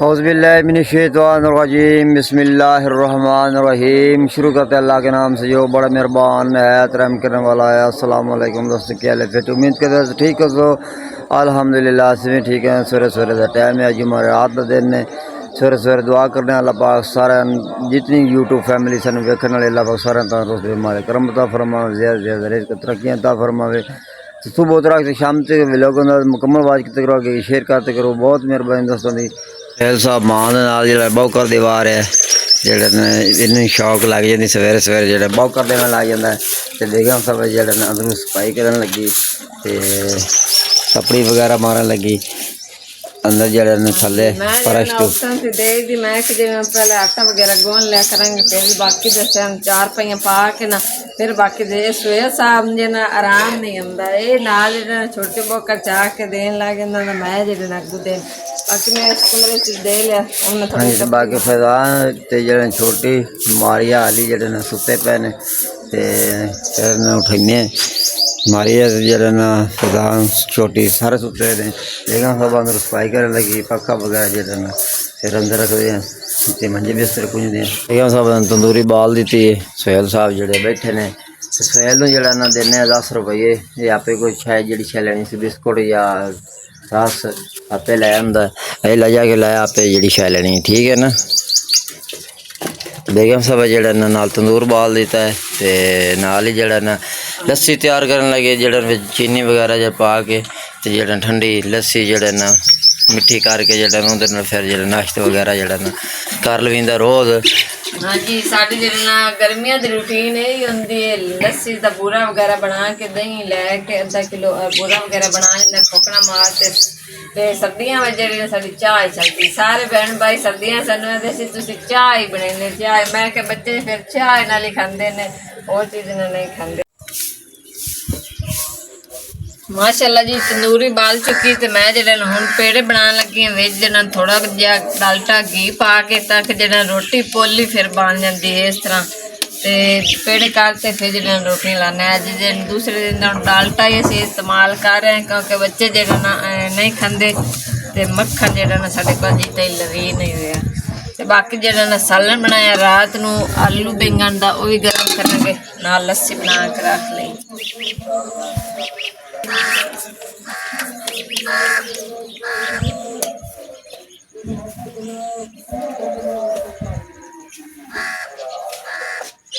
औज़ुबिल्लाहिमिनश्शैतानिर्रजीम बिस्मिल्लाहिर्रहमानिर्रहीम। शुरू करते अल्लाह के नाम से जो बड़ा मेहरबान है, रहम करने वाला है। अस्सलाम वालेकुम दोस्तों, क्या हाल है? उम्मीद करते हैं ठीक हो। तो अल्हम्दुलिल्लाह से भी ठीक है। सवेरे सवेरे का टाइम है, जुम्मे रात का दिन है। सवेरे सवेरे दुआ करने अल्लाह पाक सारे जितनी यूट्यूब फैमिली सन वेखने वाले अल्लाह पाक सारे तंदुरुस्त बीमारी करम अता फरमावे, ज़्यादा ज़्यादा रिज़्क़ तरक्कियां अता फरमावे। सुबह तक शाम तक व्लॉग मुकम्मल वाच करते करो, शेयर करते करो। बहुत मेहरबानी दोस्तों की। सैल साहब मां दे नाल जेह्ड़ा बौकर दीवार है जेह्ड़े ने इन्नी शौक लग जाती सवेरे सवेरे जेह्ड़ा बौकर देना लग जाता है। तो बेगम साहब जेह्ड़े ने अंदरों सफाई करन लगी ते कपड़ी वगैरह मारन लगी अंदर जेह्ड़े ने थल्ले फर्श तो देखदी मैं कि जिवें पहले आटा वगैरह गोन लिया करांगे, फिर बाकी दस्या चार पाइयां पा के ना फिर बाकी दे सोया साहब जे ना आराम नहीं आंदा। ये नाल छोटे बोकर चाह के देन लग जांदा ना, मैं जेह्ड़े ना अग्गू देन बाकी मैं इस कमरे च दे लिया उन्हें हाँ जी। बाकी फैजान ते जेह्ड़े छोटी मारिया हाली जेह्ड़े ने सुत्ते पे ने ते फिर उठाइने मारिया जेह्ड़े ना फैजान छोटी सारे सुत्ते ने। बेगम साहब अंदर सफाई करन लगी, पक्का वगैरह जेह्ड़े ना फिर अंदर रखदे हैं ते मंजे बिस्तर पुंजदे हैं। बेगम साहब ने तंदूरी बाल दी थी। सोहेल साहब जेह्ड़े बैठे ने सोहेल नूं जेह्ड़ा ना देने 10 रुपये। ये आपे कोई शै जेह्ड़ी शै लैनी सी बिस्कुट या रस आपे लै आंदा, ये लै जाके लै आपे जेह्ड़ी शै लैनी, ठीक है ना। बेगम साहब जेह्ड़ा ना नाल तंदूर बाल दिता है ते नाल ही जेह्ड़ा ना लस्सी तैयार करन लगे, जेह्ड़ा चीनी वगैरह जो पा के ते जेह्ड़ा ठंडी लस्सी जेह्ड़ा ना मिट्ठी करके जेह्ड़ा ना उहदे नाल फिर जेह्ड़ा नाश्ता वगैरह जेह्ड़ा ना कर लवींदा रोज़। हाँ जी। साड़ी जेह्ड़ी ना गर्मियां दी रूटीन यही होंदी है, लस्सी दा बूरा वगैरह बना के दही लैके अद्धा किलो बूरा वगैरह बना लेंदा खोकना मार ते सर्दियां में जेह्ड़ी साड़ी चाह् चलदी। सारे भैन भाई सर्दियां सानूं आखदे तुसीं चाह् ही बनाइने चाह्। मैं कि बच्चे फिर चाह् नाल ही खांदे ने, होर चीज़ नाल नहीं खांदे। माशाअल्लाह जी तंदूरी बाल चुकी तो मैं जेह्ड़े हुण पेड़े बनाने लगी हूं। विच जेह्ड़ा थोड़ा जिहा डालटा घी पा के ताकि जेह्ड़ा रोटी पोली फिर बन जाती है इस तरह। ते पेड़े करते फिर जेह्ड़ा रोटी लाने अज दूसरे दिन डालटा ही असीं इस्तेमाल कर रहे हैं क्योंकि बच्चे जेह्ड़ा ना नहीं खांदे ते मक्खन जेह्ड़ा ना साढ़े कोल जी ते लवी नहीं होया। ते बाकी जेह्ड़ा ना सालन बनाया रात नूं आलू बैंगन दा ओह भी गर्म करांगे, नाल लस्सी बना के रख लई।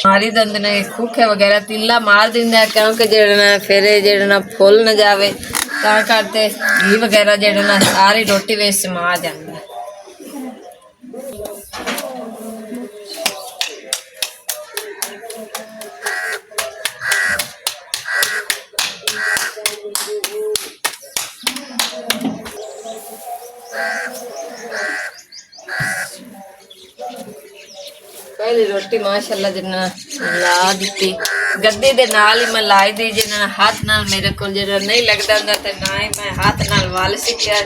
मारी दंद ने खूखे वगैरह तिल्ला मार दिंदा क्योंकि जेह्ड़ा ना फिर जेह्ड़ा ना फुल न जावे तां करते घी वगैरह जेह्ड़ा ना सारी रोटी विच समा जांदा। पहली रोटी माशाअल्लाह जिन्ना ला दी गद्दी दे नाल ही मैं लाई दी, जिन्ना हाथ नाल मेरे को जेह्ड़ा नहीं लगदा हुंदा ते ना ही मैं हाथ नाल वाल सिक्ख्या।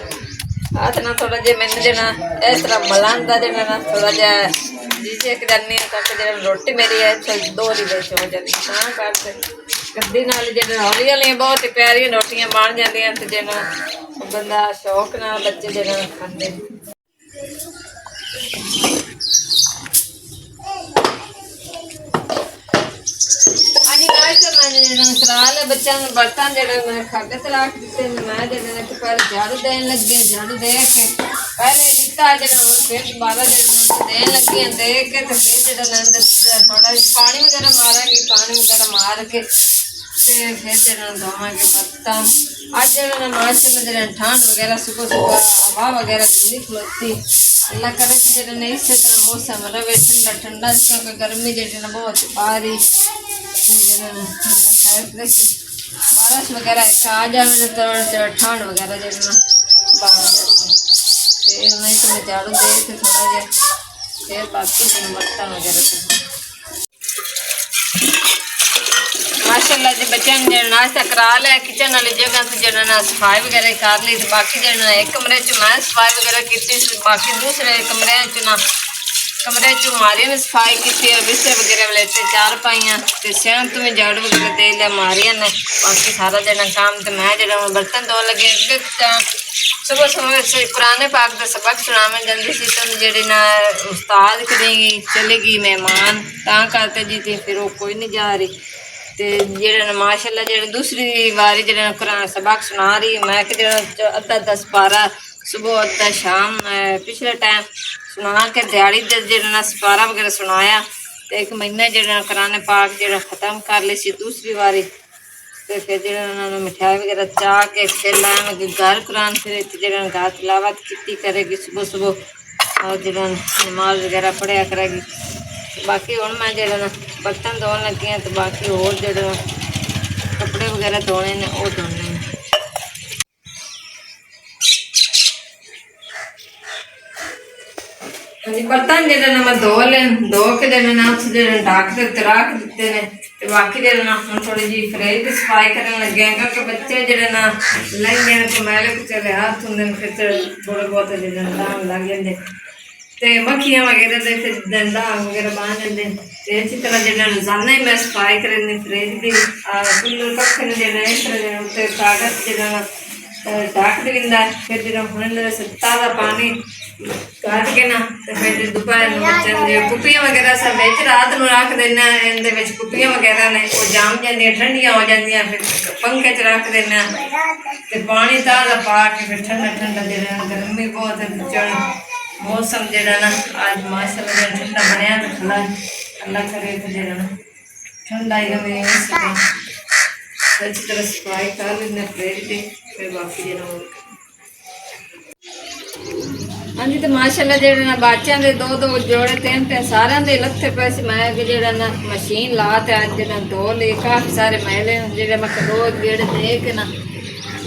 हाथ नाल थोड़ा जिहा मैनूं जेह्ड़ा इस तरह मलांदा जेह्ड़ा ना थोड़ा जिहा जिसे करनी ताकि जेह्ड़ा रोटी मेरी है दोहरी विच हो जाती तां करके गद्दी नाल जेह्ड़ा हौली हौली बहुत ही प्यारियां रोटियां बन जांदियां ते जेह्ड़ा बंदा शौक नाल बच्चे जेह्ड़ा खांदे। कराल बच्चों बर्तन जो खग से रख दिते मैं जो पहले झाड़ू देन लगी, झाड़ू दे के पहले दिता जो फिर दोबारा जो देन लगी दे के तो फिर जो थोड़ा पानी वगैरह मारांगी, पानी वगैरह मार के फिर जो धोवांगे बर्तन। अज जो माशाअल्लाह जो ठंड वगैरह सुबह सुबह हवा वगैरह खुली खलोती, अल्लाह करे कि जो नहीं इस तरह मौसम रहे ठंडा ठंडा क्योंकि गर्मी जो बहुत बारी बारिश वगैरह आ जाए तो ठंड वगैरह जो नहीं तो मैं झाड़ू दे के थोड़ा जहा फिर बाकी बर्तन वगैरह माशाअल्लाह जी बच्चों ने नाश्ता करा लिया। किचन वाली जगह से जो सफाई वगैरह कर ली तो बाकी जो एक कमरे च मैं सफाई वगैरह की, बाकी दूसरे कमरे च कमरे चो मारी ने सफाई की, बिस्तर वगैरह लेते चार पाइयां तो सियाण तो मैं झाड़ू वगैरह दे लिया मारिया ने। बाकी सारा दिन काम तो मैं जो बर्तन धोन लगे अगे ਸੁਬਹ ਸੁਬਹ ਸੇ ਕੁਰਾਨ ਪਾਕ ਦਾ ਸਬਕ ਸੁਣਾਉਣ ਜਾਂਦੀ ਸੀ ਤਾਂ ਜਿਹੜੇ ਨਾ ਉਸਤਾਦ ਕਰੇਗੀ ਚਲੇਗੀ ਮਹਿਮਾਨ ਤਾਂ ਕਰਤੇ ਜੀ ਤੇ ਫਿਰ ਉਹ ਕੋਈ ਨਹੀਂ ਜਾ ਰਹੀ ਤੇ ਜਿਹੜਾ ਨਾ ਮਾਸ਼ਾਅੱਲਾ ਜਿਹੜਾ ਦੂਸਰੀ ਵਾਰੀ ਜਿਹੜਾ ਕੁਰਾਨ ਸਬਕ ਸੁਣਾ ਰਹੀ ਮੈਂ ਕਿ ਜਿਹੜਾ ਅੱਧਾ 10 12 ਸੁਬਹ ਅੱਧਾ ਸ਼ਾਮ ਪਿਛਲੇ ਟਾਈਮ ਸੁਣਾ ਕੇ ਦਿਹਾੜੀ ਦੇ ਜਿਹੜਾ ਨਾ ਸਪਾਰਾ ਵਗੈरह ਸੁਣਾਇਆ ਤੇ ਇੱਕ ਮਹੀਨਾ ਜਿਹੜਾ ਕੁਰਾਨ ਪਾਕ ਜਿਹੜਾ ਖਤਮ ਕਰ ਲਈ ਸੀ ਦੂਸਰੀ ਵਾਰੀ ਤੇ ਫਿਰ ਜਿਹੜਾ ਉਹਨਾਂ ਨੂੰ ਮਿਠਾਈ ਵਗੈरह ਚਾਹ ਕੇ ਫਿਰ ਲਾਵਾਂਗੇ ਘਰ ਕੁਰਾਨ ਫਿਰ ਇੱਥੇ ਜਿਹੜਾ ਘਰ ਤਿਲਾਵਤ ਕੀਤੀ ਕਰੇਗੀ ਸੁਬਹ ਸੁਬਹ और ਜਿਹੜਾ ਨਮਾਜ਼ ਵਗੈरह ਪੜ੍ਹਿਆ ਕਰੇਗੀ ਬਾਕੀ ਹੁਣ ਮੈਂ ਜਿਹੜਾ ਨਾ ਬਰਤਨ ਧੋਣ ਲੱਗੀ ਹਾਂ ਤੇ ਬਾਕੀ ਹੋਰ ਜਿਹੜਾ ਕੱਪੜੇ ਵਗੈरह ਧੋਣੇ ਨੇ ਉਹ ਧੋਣੇ ਨੇ ਹਾਂਜੀ ਬਰਤਨ ਜਿਹੜੇ ਨਾ ਮੈਂ ਧੋ ਕੇ ਜਿਹੜੇ ਨਾ ਉੱਥੇ ਜਿਹੜੇ ਢੱਕ ਦੇ ਉੱਤੇ ਰੱਖ ਦਿੱਤੇ ਨੇ ਤੇ ਬਾਕੀ ਜਿਹੜੇ ਨਾ ਹੁਣ ਥੋੜੀ ਜਿਹੀ ਫਰੇਜ ਦੀ ਸਫਾਈ ਕਰਨ ਲੱਗੇ ਹਾਂ ਕਿਉਂਕਿ ਬੱਚੇ ਜਿਹੜੇ ਨਾ ਲੈਂਦੇ ਨੇ ਤੇ ਮੈਲੇ ਕੁਚਲੇ ਹੱਥ ਹੁੰਦੇ ਨੇ ਫਿਰ ਥੋੜੇ ਬਹੁਤ ਜਿਹੜੇ ਦਾਗ ਲੱਗ ਜਾਂਦੇ ਤੇ ਮੱਖੀਆਂ ਵਗੈरह ਦੇ ਫਿਰ ਦੰਦਾ ਵਗੈरह ਬਣ ਜਾਂਦੇ ਤੇ ਇਸੇ ਤਰ੍ਹਾਂ ਜਿਹੜਾ ਰੋਜ਼ਾਨਾ ਹੀ ਮੈਂ ਸਫਾਈ ਕਰਨੀ ਫਰੇਜ ਦੀ ਕੁੱਲਰ ਪੱਖੇ ਨੂੰ ਜਿਹੜਾ ਇਸ ਤਰ੍ਹਾਂ ਜਿਹੜਾ ਉੱਤੇ ਕਾਗਜ਼ ਜਿਹੜਾ ढक दिंदा फिर जो हुन ताज़ा पानी कट के ना तो फिर दोपहर बच्चों जो कुप्पियां वगैरह सब बिच रात को रख देना इहदे विच कुप्पियां वगैरह ने वो जम जांदियां ठंडियां हो जांदियां फिर पंखे च रख देना ते पानी ताज़ा पा के फिर ठंडा ठंडा जेड़ा गर्मी बहुत है मौसम जेड़ा ना आज माशाअल्लाह जेड़ा ठंडा बनया तो खुला अल्लाह करे तो जेड़ा ना ठंडा ही हमें अच्छी तरह सफाई कर लेना फ्रिज की फिर बाकी जो हाँ जी तो माशाअल्लाह जो ना बच्चों के दो दो जोड़े तीन तीन सारे दे लथे पे मैं जो ना मशीन ला तो अज जो धो ले काफ़ी सारे मैले जो मैं रोज गेड़े दे के ना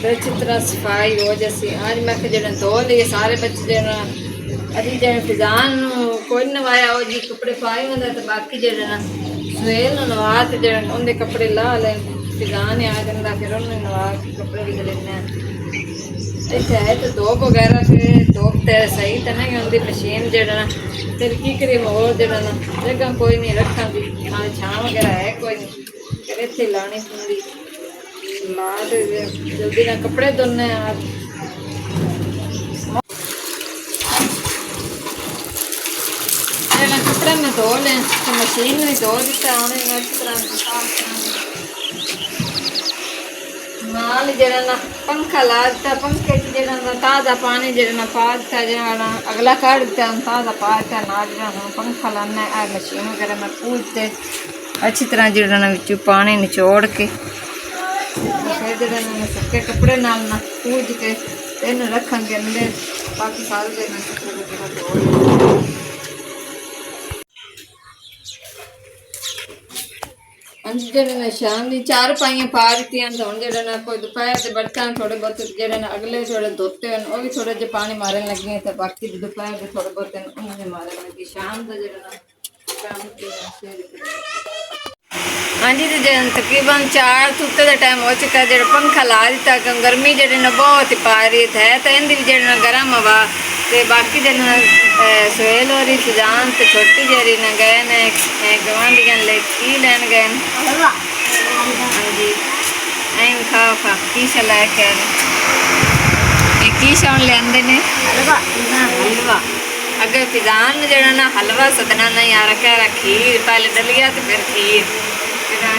तो अच्छी तरह सफाई हो जैसी अज मैं जो धो लिए सारे बच्चे जो ना अभी जो फिजान कोई नवाया वो जी कपड़े पाए होंगे तो बाकी जो ना सवेल नवा तो जो उनके कपड़े ला लें फिजान आ जाता फिर उन्हें नवा के कपड़े भी लेने इतने है तो धोप वगैरह फिर धोप तो सही तो नहीं होंगी मशीन जो ना फिर की करी होर जो ना जगह कोई नहीं रखा ना छां वगैरह है कोई नहीं फिर इतने लानी पौंदी ला दे जल्दी ना कपड़े धोने आप कपड़े में धो लें तो मशीन में धो दिता उन्हें अच्छी तरह नाल जरा ना पंखा ला दिता पंखे जरा ना ताज़ा पानी जरा ना पा दिता जरा ना अगला काट दिता ताज़ा पा दिता ना जरा हम पंखा लाना है मशीन वगैरह में पूजते अच्छी तरह जरा ना विचू पानी निचोड़ के फिर जरा ना सुके कपड़े नाल ना पूज के इन रखेंगे अंदर बाकी सारे दिन धो जो शाम की चार पाइयां पा दी तो हम जो कोई दोपहर के बर्तन थोड़े बहुत जो अगले थोड़े धोते हैं वो भी थोड़े जो पानी मारन लगे तो बाकी दोपहर के थोड़े बहुत उन्होंने मारन लगी शाम का जो हाँ जी तो तकरीबन 4 तुत्ते का टाइम हो चुका है जो पंखा ला दिता गर्मी जो बहुत ही पा रही है तो इनकी भी जो गर्म हवा तो बाकी जो सुहेल हो रही फिजान तो छोटी जरी न गए ने गवांढियां ले की लैन गए हाँ जी ऐन खाओ खा कीशा लैके आए कीशा ले आंदे ने हलवा अगर फिजान जरा ना हलवा सदना नहीं आ रखा खीर पहले दलिया तो फिर खीर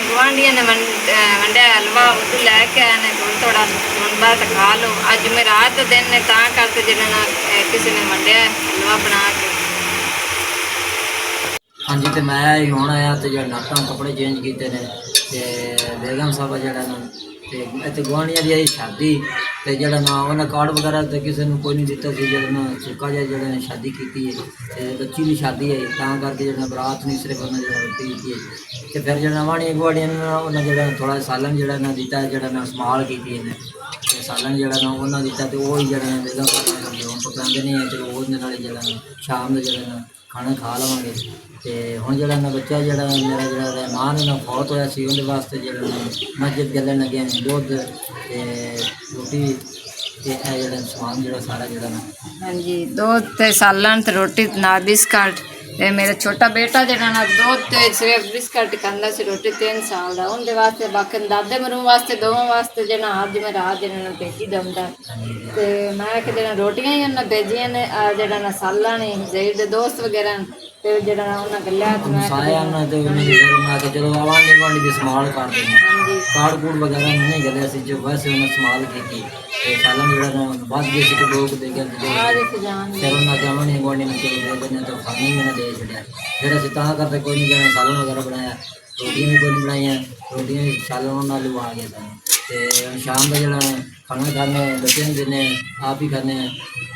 गुआढ़िया ने वंडे हलवा उस लैके आए ने थोड़ा मुंबा तो खा लो अज मैं रात का दिन ने ता करते जो ना किसी ने वंडिया हलवा बना के हाँ जी तो मैं हूँ आया तो जो नाटा कपड़े चेंज किए हैं तो बेगम साहब जरा ना तो इतने गुआढ़िया की आई शादी तो जरा ना उन्हें कार्ड वगैरह तो किसी ने कोई नहीं दिता सी जरा ना सुक्का जहा जरा ने शादी की है तो बच्ची की शादी है ता करके जरा बरात नहीं सिर्फ उन्हें जरा रोटी की है तो फिर जरा वाणी गुआढ़िया उन्हें जरा थोड़ा सालन जरा ना दिता जरा ना संभाल की तो सालन जरा ना उन्हें दिता तो वही जरा बेगम साहब हम पकाते नहीं है चलो वो जरा शाम का जरा ना खाना खा लवेंगे तो हूँ जरा ना बच्चा जरा मेरा जरा रहमान ना फौत होया सी उनके वास्ते जरा मस्जिद गलन लगे दुध रोटी समान जरा सारा जरा ना हाँ जी दूध ते सालन ते रोटी नाल बिस्कुट ਤੇ ਮੇਰਾ ਛੋਟਾ ਬੇਟਾ ਜਿਹੜਾ ਨਾ ਦੁੱਧ ਤੇ ਸਿਰਫ ਬਿਸਕਟ ਖਾਂਦਾ ਸੀ ਰੋਟੀ 3 ਸਾਲ ਦਾ ਉਹਦੇ ਵਾਸਤੇ ਬਾਕੀ ਦਾਦੇ ਮਰੂ ਵਾਸਤੇ ਦੋਵਾਂ ਵਾਸਤੇ ਜਿਹੜਾ ਅੱਜ ਮੈਂ ਰਾਤ ਜਿਹੜਾ ਨਾ ਭੇਜੀ ਦਊਂਦਾ ਤੇ ਮੈਂ ਕਿ ਜਿਹੜਾ ਰੋਟੀਆਂ ਹੀ ਉਹਨਾਂ ਭੇਜੀਆਂ ਨੇ ਜਿਹੜਾ ਨਾ ਸਾਲਾਂ ਨੇ ਜ਼ੈਦ ਦੇ ਦੋਸਤ ਵਗੈਰਾ ਨੇ, ਤੇ ਜਿਹੜਾ ਨਾ ਉਹਨਾਂ ਗੱਲਾਂ ਤੇ ਮੈਂ ਸਾਰਿਆਂ ਨਾਲ ਤੇ ਉਹਨਾਂ ਦੇ ਘਰ ਨਾ ਕੇ ਜਦੋਂ ਆਵਾਂਗੇ ਗਵਾਂਢੀ ਦੀ ਸੰਭਾਲ ਕਰਦੇ ਨੇ ਹਾਂਜੀ ਕਾਰਡ ਕੂੜ ਵਗੈਰਾ ਨਹੀਂ ਗਲੇ ਸੀ ਜੋ ਵੈਸੇ ਉਹਨਾਂ ਸੰਭਾਲ ਕੀਤੀ ਤੇ ਸਾਲਾਂ ਜਿਹੜਾ ਨਾ ਵੱਧ ਗਏ ਸੀ ਕਿ ਲੋਕ ਦੇ ਗਏ ਆ ਦੇਖ ਜਾਣ ਫਿਰ ਉਹਨਾਂ ਜਾਵਾਂਗੇ ਗਵਾਂਢੀ ਨੂੰ ਚਲੇ ਦੇ ਦਿੰਦੇ ਤਾਂ ਖਾਣੇ ਵੀ ਨਾ ਦੇ ਛੱਡਿਆ ਫਿਰ ਅਸੀਂ ਤਾਂ ਕਰਦੇ ਕੋਈ ਨਹੀਂ ਜਾਣਾ ਸਾਲਾਂ ਵਗੈਰਾ ਬਣਾਇਆ ਰੋਟੀਆਂ ਵੀ ਕੋਈ ਨਹੀਂ ਬਣਾਈਆਂ ਰੋਟੀਆਂ ਵੀ ਸਾਲਾਂ ਨਾਲ ਲਵਾ ਗਏ ਸਾਨੂੰ ਤੇ ਸ਼ਾਮ ਦਾ ਜਿਹੜਾ ਖਾਣਾ ਖਾਣੇ ਬੱਚਿਆਂ ਨੂੰ ਦਿੰਦੇ ਆਪ ਹੀ ਖਾਣੇ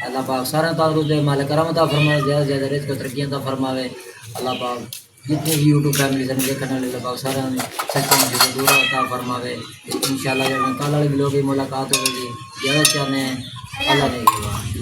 अल्लाह पाक सारा तारुद दे मालिक करम अता फरमाए ज़्यादा ज़्यादा रिज़्क़ तरक्की अता फरमावे अल्लाह पाक जितने भी यूट्यूब फैमिली से देखने वाले अल्लाह पाक सारा सच्चे से दूर अता फरमावे इंशाल्लाह जब कल वाले लोग मुलाकात होगी ज़्यादा चाहने अल्लाह ने